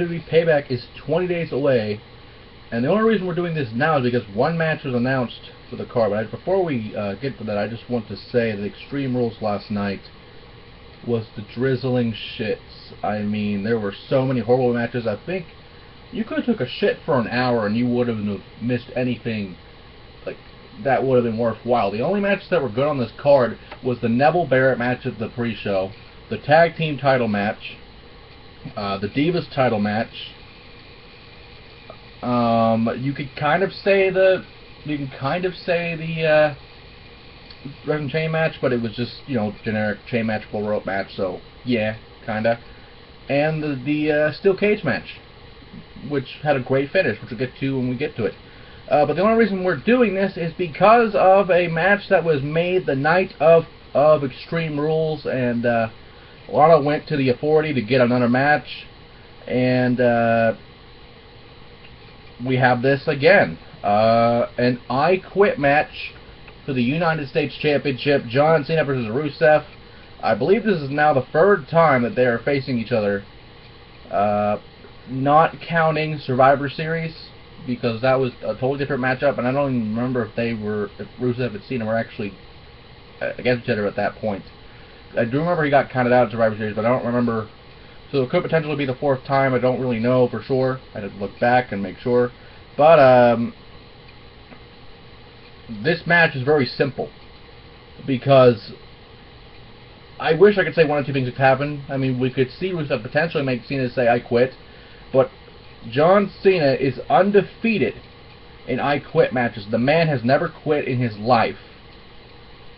WWE Payback is 20 days away, and the only reason we're doing this now is because one match was announced for the card. But before we get to that, I just want to say that Extreme Rules last night was the drizzling shits. I mean, there were so many horrible matches. I think you could have took a shit for an hour and you wouldn't have missed anything like that would have been worthwhile. The only matches that were good on this card was the Neville Barrett match at the pre-show, the tag team title match, the Divas title match. You could kind of say the Wrestling Chain match, but it was just, you know, generic chain match, full rope match. So yeah, kinda. And the steel cage match, which had a great finish, which we'll get to when we get to it. But the only reason we're doing this is because of a match that was made the night of Extreme Rules, and Lana went to the Authority to get another match, and we have this again. An I Quit match for the United States Championship, John Cena versus Rusev. I believe this is now the third time that they are facing each other, not counting Survivor Series, because that was a totally different matchup, and I don't even remember if Rusev and Cena were actually against each other at that point. I do remember he got counted out of Survivor Series, but I don't remember. So it could potentially be the fourth time. I don't really know for sure. I'd have to look back and make sure. But this match is very simple, because I wish I could say one or two things could happen. I mean, we could see Rusev potentially make Cena say I quit, but John Cena is undefeated in I Quit matches. The man has never quit in his life.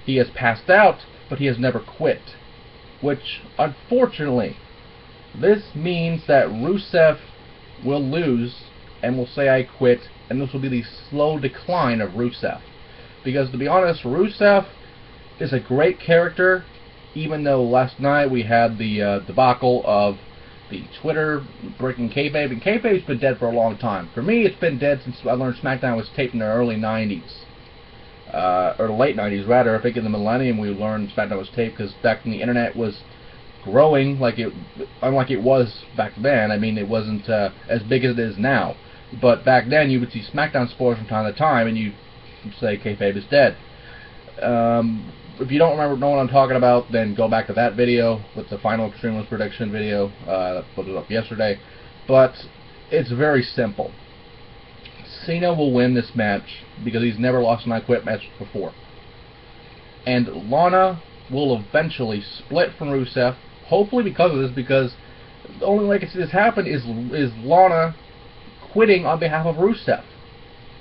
He has passed out, but he has never quit. Which, unfortunately, this means that Rusev will lose and will say I quit, and this will be the slow decline of Rusev. Because, to be honest, Rusev is a great character, even though last night we had the debacle of the Twitter breaking kayfabe, and kayfabe's been dead for a long time. For me, it's been dead since I learned SmackDown was taped in the early 90s. Or the late 90s, rather. I think in the millennium we learned SmackDown was taped, because back when the internet was growing, unlike it was back then. I mean, it wasn't as big as it is now. But back then, you would see SmackDown spoilers from time to time, and you'd say kayfabe is dead. If you don't know what I'm talking about, then go back to that video with the final Extreme Rules prediction video that was up yesterday. But it's very simple. Cena will win this match because he's never lost an I Quit match before. And Lana will eventually split from Rusev, hopefully because of this, because the only way I can see this happen is Lana quitting on behalf of Rusev.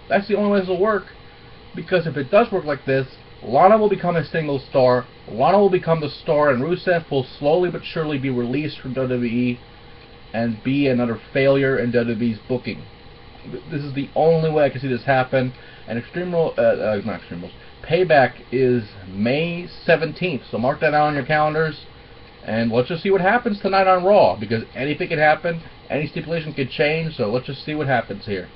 That's the only way this will work, because if it does work like this, Lana will become a single star, Lana will become the star, and Rusev will slowly but surely be released from WWE and be another failure in WWE's booking. This is the only way I can see this happen. And not Extreme Rules, Payback is May 17th, so mark that down on your calendars, and let's just see what happens tonight on Raw, because anything can happen, any stipulation can change, so let's just see what happens here.